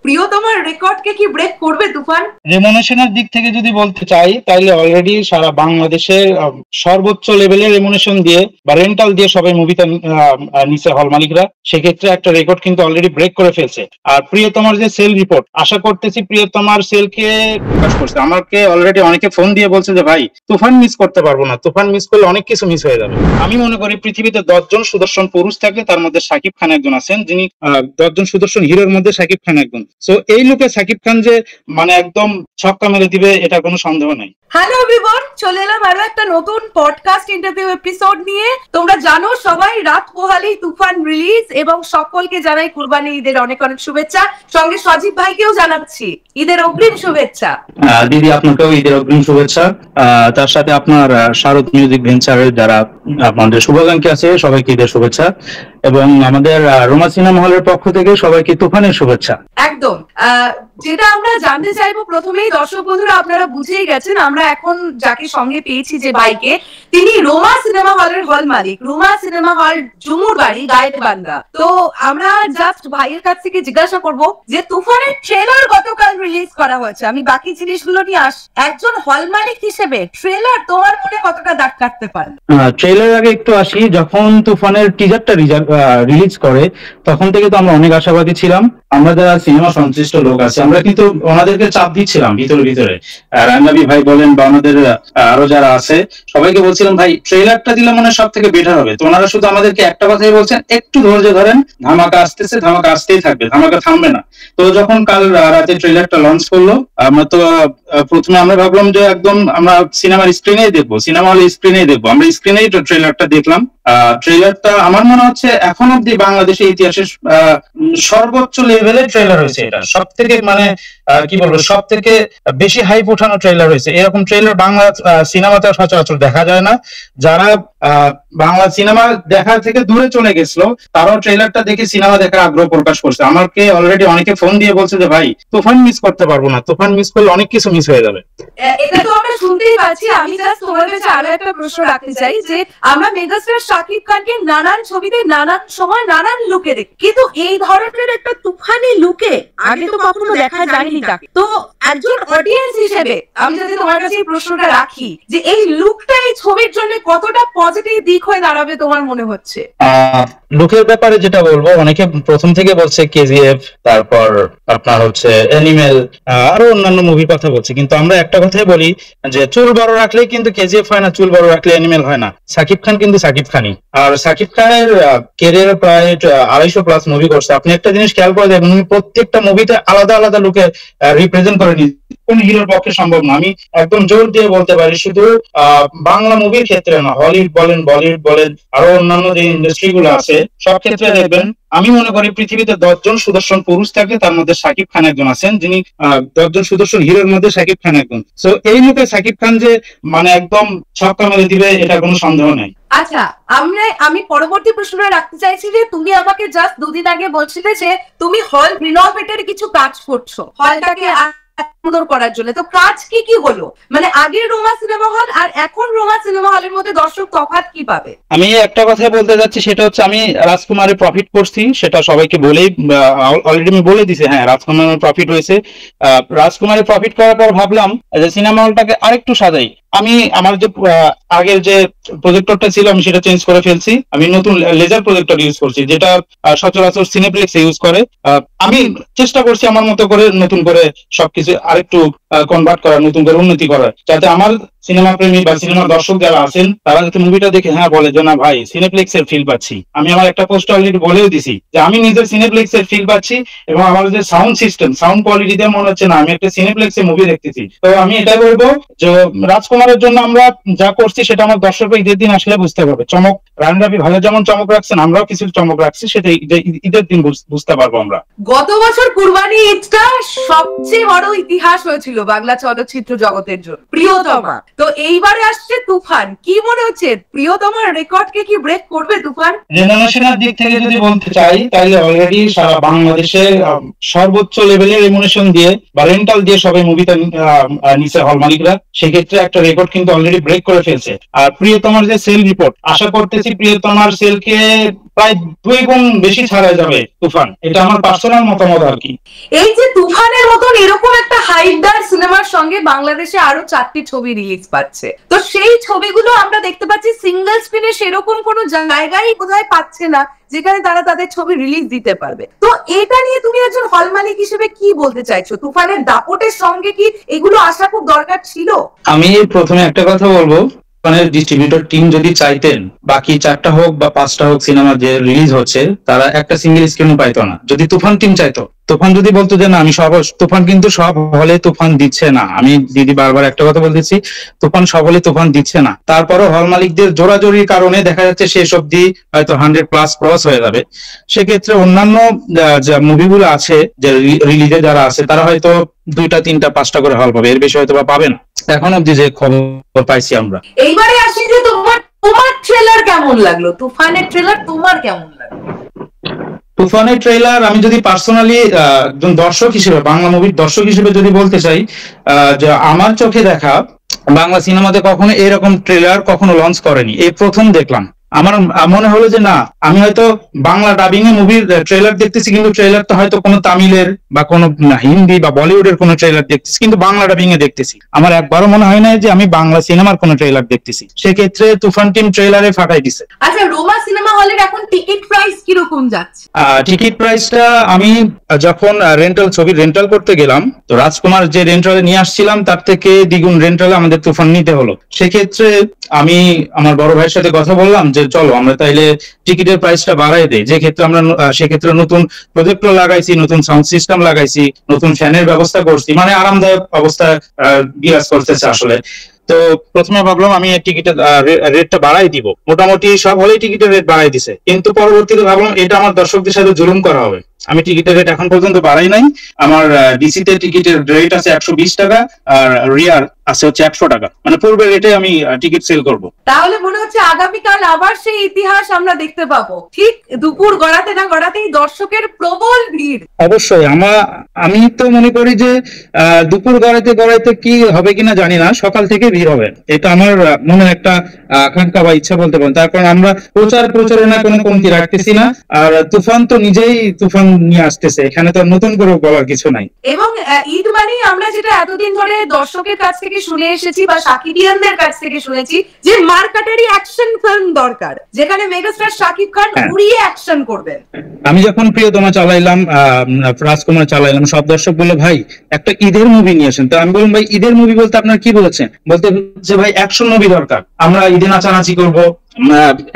প্রিয়তমার রেকর্ডকে কি ব্রেক করবে তুফান? রেমুনেশনের দিক থেকে যদি বলতে চাই তাহলে অলরেডি সারা বাংলাদেশে সর্বোচ্চ লেভেলের রেমুনেশন দিয়ে বা রেন্টাল দিয়ে সবাই মুভিটা নিচে হল মালিকরা, সেক্ষেত্রে একটা রেকর্ড কিন্তু অলরেডি ব্রেক করে ফেলছে। আর প্রিয়তমার যে সেল রিপোর্ট, আশা করতেছি প্রিয়তমার সেলকে প্রকাশ করছে। আমাকে অলরেডি অনেকে ফোন দিয়ে বলছে যে ভাই তুফান মিস করতে পারবো না, তুফান মিস করলে অনেক কিছু মিস হয়ে যাবে। আমি মনে করি পৃথিবীতে 10 জন সুদর্শন পুরুষ থাকলে তার মধ্যে শাকিব খান একজন আছেন, যিনি 10 জন সুদর্শন হিরোর মধ্যে শাকিব খান একজন। সো এই লোকে শাকিব খান যে মানে একদম ছক্কা মেরে দিবে, এটা কোনো সন্দেহ নাই। হ্যালো এভরিওয়ান, চলে এলাম আরো একটা নতুন পডকাস্ট ইন্টারভিউ এপিসোড নিয়ে। তোমরা জানো সবাই রাত পোহালেই তুফান রিলিজ, এবং সকলকে জানাই কুরবানি ঈদের অনেক অনেক শুভেচ্ছা। সঙ্গে সজীব ভাইকেও জানাচ্ছি ঈদের অগ্রিম শুভেচ্ছা। দিদি আপনাকেও ঈদের অগ্রিম শুভেচ্ছা। তার সাথে আপনার শারদ মিউজিক ভেঞ্চারের যারা আমাদের শুভাকাঙ্ক্ষী আছে সবাইকে ঈদের শুভেচ্ছা, এবং আমাদের রোমা সিনেমা হলের পক্ষ থেকে সবাইকে তুফানের শুভেচ্ছা। একদম। যেটা আমরা জানতে চাইবো প্রথমেই, দর্শক বন্ধুরা আপনারা বুঝেই গেছেন আমরা এখন যাকে সঙ্গে পেয়েছি যে ভাইকে, তিনি রোমা সিনেমা হলের হল মালিক। রোমা সিনেমা হল জুমুর বাড়ি, গায়েবান্ধা। তো আমরা জাস্ট ভাইয়ের কাছ থেকে জিজ্ঞাসা করব যে তুফানের ট্রেলার গতকাল রিলিজ করা হয়েছে, আমি বাকি জিনিসগুলো নিয়ে একজন হল মালিক হিসেবে ট্রেলার তোমার মনে কতটা দাগ কাটতে পারে? ট্রেলার আগে একটু আসি, যখন তুফানের টিজারটা রিলিজ করে তখন থেকে তো আমরা অনেক আশাবাদী ছিলাম। আমরা যারা সিনেমা সংশ্লিষ্ট লোক আছে আমরা কিন্তু ওনাদেরকে চাপ দিচ্ছিলাম ভিতরে। রান্নাবি ভাই বলেন বা আমাদের আরো যারা আছে সবাইকে বলছিলাম ভাই ট্রেলারটা দিলে মানে সব থেকে বেটার হবে। তো ওনারা শুধু আমাদেরকে একটা কথাই বলছেন, একটু ধৈর্য ধরেন, ধামাকা আসতেছে, ধামাকা আসতেই থাকবে, ধামাকা থামবে না। তো যখন কাল রাতে ট্রেলারটা লঞ্চ করলো, আমরা তো প্রথমে আমরা ভাবলাম যে একদম আমরা সিনেমার স্ক্রিনেই দেখবো, সিনেমা হলে স্ক্রিনেই দেখবো। আমরা স্ক্রিনেই ট্রেলারটা দেখলাম। ট্রেলারটা আমার মনে হচ্ছে এখন অব্দি বাংলাদেশের ইতিহাসে সর্বোচ্চ লেভেলের ট্রেলার হয়েছে। এটা সব থেকে মানে কি বলবো, সব থেকে বেশি হাইপ ওঠানো ট্রেলার হয়েছে। এরকম ট্রেলার বাংলা সিনেমাতে সচরাচর দেখা যায় না। যারা বাংলা সিনেমা দেখা থেকে দূরে চলে গেছিল তারাও ট্রেলারটা দেখে সিনেমা দেখার আগ্রহ প্রকাশ করছে। আমাকে অলরেডি অনেকে ফোন দিয়ে বলছে যে ভাই তুফান মিস করতে পারবো না, তুফান মিস করলে অনেক কিছু মিস হয়ে যাবে। এটা তো আমরা শুনতেই পাচ্ছি। আমি জাস্ট তোমার কাছে আরো একটা প্রশ্ন রাখতে চাই যে আমরা মেগাস্টার শাকিব খানকে নানান ছবিতে নানান সময় নানান লুকে দেখি, কিন্তু এই ধরনের একটা তুফানি লুকে আগে তো কখনো দেখা যায়নি তাকে। তো একজন অডিয়েন্স হিসেবে আমি যদি তোমার কাছে এই প্রশ্নটা রাখি যে এই লুকটা এই ছবির জন্য কতটা পজিটিভ দিক হয়ে দাঁড়াবে তোমার মনে হচ্ছে? লুকের ব্যাপারে যেটা বলবো, অনেকে প্রথম থেকে বলছে কেজিএফ, তারপর আপনার হচ্ছে অ্যানিমেল, আরো অন্যান্য মুভির কথা বলছে, কিন্তু আমরা একটা কথাই বলি যে চুল বড় রাখলেই কিন্তু কেজিএফ হয় না, চুল বড় রাখলে অ্যানিমেল হয় না। সাকিব খান কিন্তু সাকিব খানই। আর সাকিব খানের ক্যারিয়ার প্রায় 250+ মুভি করছে। আপনি একটা জিনিস খেয়াল করে দেখবেন, উনি প্রত্যেকটা মুভিতে আলাদা আলাদা লুকে রিপ্রেজেন্ট করে নিচ্ছে। কোন হিরোর পক্ষে সম্ভব না। আমি একদম জোর দিয়ে বলতে পারি, শুধু বাংলা মুভির ক্ষেত্রে না, হলিউড বলেন, বলিউড বলেন, আরো অন্যান্য যে ইন্ডাস্ট্রি গুলো আছে সব ক্ষেত্রে দেখবেন। আমি মনে করি পৃথিবীতে 10 জন সুদর্শন পুরুষ থাকলে তার মধ্যে শাকিব খান একজন আছেন, যিনি 10 জন সুদর্শন হিরোর মধ্যে শাকিব খান একজন। সো এই লোকে শাকিব খান যে মানে একদম ছক্কা মেরে দিবে, এটা কোনো সন্দেহ নেই। আচ্ছা, আমি পরবর্তী প্রশ্নটা রাখতে চাইছি যে তুমি আমাকে জাস্ট 2 দিন আগে বলছিলে যে তুমি হল রিনোভেটের কিছু কাজ করছো হলটাকে সুন্দর করার জন্য। তো কাজ কি হলো? মানে আগের রোমা সিনেমা হল আর এখন রোমা সিনেমা হলের মধ্যে দর্শক তফাৎ কি পাবে? আমি একটা কথা বলতে যাচ্ছি, সেটা হচ্ছে আমি রাজকুমারের প্রফিট করছি, সেটা সবাইকে বলেই অলরেডি আমি বলে দিছি। হ্যাঁ, রাজকুমারের প্রফিট হয়েছে। রাজকুমারের প্রফিট করার পর ভাবলাম যে সিনেমা হলটাকে আরেকটু সাজাই। আমি আমার যে আগের যে প্রজেক্টরটা ছিল আমি সেটা চেঞ্জ করে ফেলছি। আমি নতুন লেজার প্রজেক্টর ইউজ করছি, যেটা সচরাচর সিনেপ্লেক্স ইউজ করে। আমি চেষ্টা করছি আমার মতো করে নতুন করে সবকিছু আরেকটু কনভার্ট করার, নতুন করে উন্নতি করার, যাতে আমার সিনেমা প্রেমী বা সিনেমা দর্শক যারা আছেন তারা যাতে মুভিটা দেখে হ্যাঁ বলে যে না ভাই সিনেপ্লেক্সের ফিল পাচ্ছি। আমি আমার একটা পোস্ট অলরেডি বলেও দিছি যে আমি নিজের সিনেপ্লেক্সের ফিল পাচ্ছি, এবং আমার যে সাউন্ড সিস্টেম, সাউন্ড কোয়ালিটিতে মনে হচ্ছে না আমি একটা সিনেপ্লেক্সে মুভি দেখতেছি। তো আমি এটাই বলবো যে রাজকুমারের জন্য আমরা যা করছি সেটা আমার দর্শকরা ঈদের দিন আসলে বুঝতে পারবে। চমক রানরাবি ভালো যেমন চমক রাখছেন, আমরাও কিছু চমক রাখছি, সেটা ঈদের দিন বুঝতে পারবো আমরা। গত বছর কুরবানি ঈদটা সবচেয়ে বড় ইতিহাস হয়েছিল বাংলা চলচ্চিত্র জগতের জন্য, প্রিয়তমা। তো এইবারে আসছে তুফান, কি মনে হচ্ছে প্রিয়তমার রেকর্ডকে কি ব্রেক করবে তুফান? রেমুনেশনের দিক থেকে যদি বলতে চাই তাহলে অলরেডি সারা বাংলাদেশে সর্বোচ্চ লেভেলের রেমুনেশন দিয়ে বা রেন্টাল দিয়ে সবাই মুভিটা নিচে হল মালিকরা, সেক্ষেত্রে একটা রেকর্ড কিন্তু অলরেডি ব্রেক করে ফেলছে। আর প্রিয়তমার যে সেল রিপোর্ট, আশা করতেছি প্রিয়তমার সেলকে প্রায় 2 গুণ বেশি ছাড়া যাবে তুফান, এটা আমার পার্সোনাল মতামত আর কি। এই যে তুফানের মতন এরকম একটা হাইপদার সিনেমার সঙ্গে বাংলাদেশে আরো 4টি ছবি রিলিজ পাচ্ছে, তো সেই ছবিগুলো আমরা দেখতে পাচ্ছি সিঙ্গেল স্ক্রিনে সেরকম কোনো জায়গায় বোধহয় পাচ্ছে না যেখানে তারা তাদের ছবি রিলিজ দিতে পারবে। তো এটা নিয়ে তুমি একজন হল মালিক হিসেবে কি বলতে চাইছো? তুফানের দাপটের সঙ্গে কি এগুলো আসা খুব দরকার ছিল? আমি প্রথমে একটা কথা বলবো, মানে ডিস্ট্রিবিউটর টিম যদি চাইতেন বাকি 4টা হোক বা 5টা হোক সিনেমা যে রিলিজ হচ্ছে তারা একটা সিঙ্গেল স্ক্রিনও পাইতো না। যদি তুফান টিম চাইতো, তুফান যদি বলতো যে না আমি সব, তুফান কিন্তু সব হলে তুফান দিচ্ছে না, আমি দিদি বারবার একটা কথা বলতেছি, তুফান সব হলে তুফান দিচ্ছে না। তারপরও হল মালিকদের জোরাজোরির কারণে দেখা যাচ্ছে শেষ অব্দি হয়তো 100+ ক্রস হয়ে যাবে। সেক্ষেত্রে অন্যান্য যে মুভিগুলো আছে যে রিলিজে যারা আছে তারা হয়তো 2টা 3টা 5টা করে হল পাবে, এর বেশি হয়তো বা পাবে না এখন অব্দি যে খবর পাইছি আমরা। এইবারে আসি যে তোমার ট্রেলার কেমন লাগলো? তুফানের ট্রেলার তোমার কেমন লাগলো? তুফানের ট্রেলার আমি যদি পার্সোনালি একজন দর্শক হিসেবে, বাংলা মুভির দর্শক হিসেবে যদি বলতে চাই, যে আমার চোখে দেখা বাংলা সিনেমাতে কখনো এরকম ট্রেলার কখনো লঞ্চ করেনি, এই প্রথম দেখলাম। আমার মনে হলো যে না, আমি হয়তো বাংলা ডাবিং এ মুভির ট্রেলার দেখতেছি, কিন্তু ট্রেলারটা হয়তো কোনো তামিলের বা কোনো হিন্দি বা বলিউডের কোনো ট্রেলার দেখতেছি, কিন্তু বাংলা ডাবিং এ দেখতেছি। আমার একবারও মনে হয় না যে আমি বাংলা সিনেমার কোনো ট্রেলার দেখতেছি। সেক্ষেত্রে তুফান টিম ট্রেলারে ফাটাই দিছে। আচ্ছা, রোমা সিনেমা হলের এখন টিকিট প্রাইস কিরকম যাচ্ছে? টিকিট প্রাইসটা আমি যখন ছবি রেন্টাল করতে গেলাম, তো রাজকুমার যে রেন্টালে নিয়ে আসছিলাম তার থেকে দ্বিগুণ রেন্টালে আমাদের তুফান নিতে হলো। সেক্ষেত্রে আমি আমার বড় ভাইয়ের সাথে কথা বললাম যে চলো আমরা তাইলে টিকিটের প্রাইসটা বাড়াই দেই। যে ক্ষেত্রে আমরা সেক্ষেত্রে নতুন প্রজেক্টর লাগাইছি, নতুন সাউন্ড সিস্টেম লাগাইছি, নতুন ফ্যানের ব্যবস্থা করছি, মানে আরামদায়ক অবস্থা বিরাজ করতেছে আসলে। তো প্রথমে ভাবলাম আমি টিকিটের রেটটা বাড়াই দিব, মোটামুটি সব হলেই টিকিটের রেট বাড়াই দিছে, কিন্তু পরবর্তীতে ভাবলাম এটা আমার দর্শকদের সাথে জুলুম করা হবে, আমি টিকিটের রেট এখন পর্যন্ত বাড়াই নাই। আমার ডিসিতে টিকিটের রেট আছে 120 টাকা, আর রিয়ার আছে হচ্ছে 100 টাকা, মানে পূর্বের রেটে আমি টিকিট সেল করব। তাহলে মনে হচ্ছে আগামীকাল আবার সেই ইতিহাস আমরা দেখতে পাবো, ঠিক দুপুর গড়াতে না গড়াতেই দর্শকের প্রবল ভিড়। অবশ্যই আমি তো মনে করি যে দুপুর গড়াইতে গড়াইতে কি হবে কিনা জানি না, সকাল থেকে ভিড় হবে, এটা আমার মনে একটা আকাঙ্ক্ষা বা ইচ্ছা বলতে পারেন। তার কারণ আমরা প্রচারণা কোনো কমতি রাখতেছি না, আর তুফান তো নিজেই তুফান নিয়ে আসতেছে, এখানে তো নতুন করে বলার কিছু নাই। এবং ঈদ মানে আমরা যেটা এতদিন ধরে দর্শকের কাছ থেকে শুনে এসেছি বা শাকিবিয়ানদের কাছ থেকে শুনেছি যে মার্কাটারি অ্যাকশন ফিল্ম দরকার, যেখানে মেগাস্টার শাকিব খান উড়িয়ে অ্যাকশন করবেন। আমি যখন প্রিয়তমা চালাইলাম, রাজকুমার চালাইলাম, সব দর্শক বললো ভাই একটা ঈদের মুভি নিয়ে আসেন। তো আমি বললাম ভাই ঈদের মুভি বলতে আপনার কি বলেছেন? বলতে যে ভাই অ্যাকশন মুভি দরকার, আমরা ঈদে নাচানাচি করবো,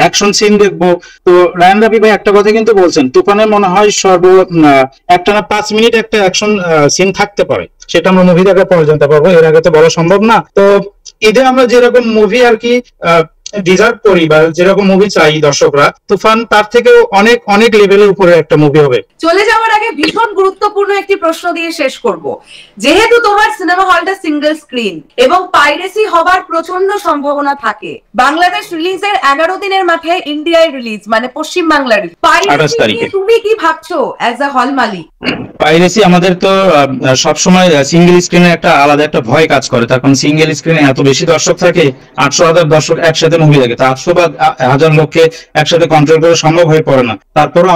অ্যাকশন সিন দেখবো। তো রায়ান রাফি ভাই একটা কথা কিন্তু বলছেন, তুফানে মনে হয় একটানা 5 মিনিট একটা অ্যাকশন সিন থাকতে পারে, সেটা আমরা মুভি দেখার পরে জানতে পারবো, এর আগে তো বলা সম্ভব না। তো ঈদে আমরা যেরকম মুভি আর কি ডিজার্ভ করি বা যেরকম মুভি চাই দর্শকরা, তুফান তার থেকেও অনেক অনেক লেভেলের উপরে একটা মুভি হবে। চলে যাওয়ার আগে ভীষণ গুরুত্বপূর্ণ একটি প্রশ্ন দিয়ে শেষ করব। যেহেতু তোমার সিনেমা হলটা সিঙ্গেল স্ক্রিন এবং পাইরেসি হবার প্রচন্ড সম্ভাবনা থাকে, বাংলাদেশ রিলিজের 11 দিনের মাথায় ইন্ডিয়ায় রিলিজ, মানে পশ্চিম বাংলার পাইরেসি নিয়ে তুমি কি ভাবছো অ্যাজ আ হল মালিক? পাইরেসি আমাদের তো সবসময় সিঙ্গেল স্ক্রিনে একটা আলাদা একটা ভয় কাজ করে, তার কারণ সিঙ্গেল স্ক্রিনে এত বেশি দর্শক থাকে, 800,000 দর্শক একসাথে মুভি দেখে, তা 800 বা 1000 লোককে একসাথে কন্ট্রোল করা সম্ভব হয়ে পড়ে না। তারপরও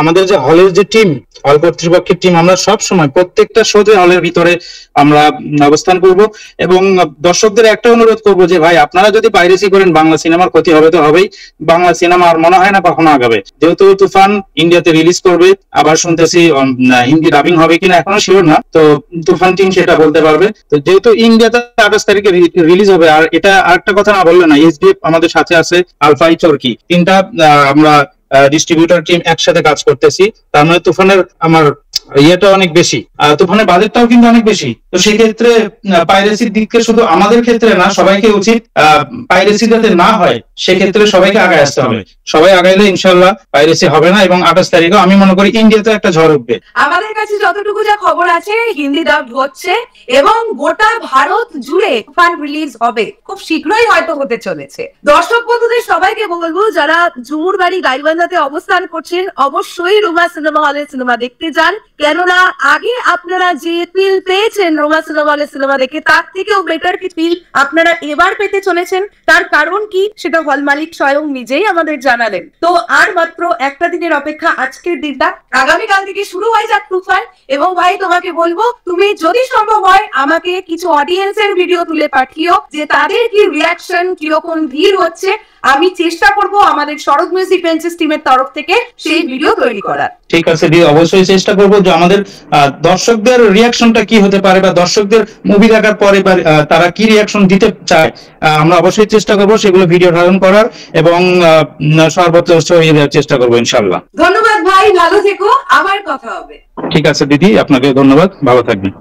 আমাদের যে হলের যে টিম, হল কর্তৃপক্ষের টিম, আমরা সব সময় প্রত্যেকটা শোতে হলের ভিতরে আমরা অবস্থান করব এবং দর্শকদের একটা অনুরোধ করব যে ভাই আপনারা যদি পাইরেসি করেন বাংলা সিনেমার ক্ষতি হবে তো হবেই, বাংলা সিনেমা আর মনে হয় না কখনো আগাবে। যেহেতু তুফান ইন্ডিয়াতে রিলিজ করবে, আবার শুনতেছি হিন্দি ডাবিং হবে কিনা এখনো শিওর না, তো তুফান টিম সেটা বলতে পারবে। তো যেহেতু ইন্ডিয়াতে 28 তারিখে রিলিজ হবে, আর এটা আরেকটা কথা না বললে না, এসডিএফ আমাদের সাথে আছে, আলফাই চরকি, 3টা আমরা ডিস্ট্রিবিউটর টিম একসাথে কাজ করতেছি। তার মানে তুফানের আমার ইয়েটা অনেক বেশি, তুফানের বাজেটটাও কিন্তু অনেক বেশি। তো সেই ক্ষেত্রে পাইরেসির দিকে শুধু আমাদের ক্ষেত্রে না, সবাইকে উচিত পাইরেসি যাতে না হয় সেক্ষেত্রে সবাইকে আগায় আসতে হবে। সবাই আগাইলে ইনশাল্লাহ পাইরেসি হবে না, এবং 28 তারিখে আমি মনে করি ইন্ডিয়াতে একটা ঝড় উঠবে। আমাদের কাছে যতটুকু যা খবর আছে হিন্দি ডাব হচ্ছে এবং গোটা ভারত জুড়ে তুফান রিলিজ হবে, খুব শীঘ্রই হয়তো হতে চলেছে। দর্শক বন্ধুদের সবাইকে বলবো যারা ঝুমুর বাড়ি গাইবান্ধা মালদাতে অবস্থান করছেন, অবশ্যই রোমা সিনেমা হলে সিনেমা দেখতে যান, কেননা আগে আপনারা যে ফিল পেয়েছেন রোমা সিনেমা হলে সিনেমা দেখে, তার থেকেও বেটার কি ফিল আপনারা এবার পেতে চলেছেন। তার কারণ কি সেটা হল মালিক স্বয়ং নিজেই আমাদের জানালেন। তো আর মাত্র একটা দিনের অপেক্ষা, আজকের দিনটা, আগামীকাল থেকে শুরু হয়ে যাক তুফান। এবং ভাই তোমাকে বলবো, তুমি যদি সম্ভব হয় আমাকে কিছু অডিয়েন্সের ভিডিও তুলে পাঠিও, যে তাদের কি রিয়াকশন, কিরকম ভিড় হচ্ছে। আমি চেষ্টা করব আমাদের শরৎ মিউজিক বেঞ্চেস টিমের তরফ থেকে সেই ভিডিও তৈরি করার। ঠিক আছে দি, অবশ্যই চেষ্টা করব যে আমাদের দর্শকদের রিয়াকশনটা কি হতে পারে, বা দর্শকদের মুভি দেখার পরে বা তারা কি রিয়াকশন দিতে চায়, আমরা অবশ্যই চেষ্টা করব সেগুলো ভিডিও ধারণ করার, এবং সর্বোচ্চ চেষ্টা করব ইনশাআল্লাহ। ধন্যবাদ ভাই, ভালো থেকো, আবার কথা হবে। ঠিক আছে দিদি, আপনাকে ধন্যবাদ, ভালো থাকবেন।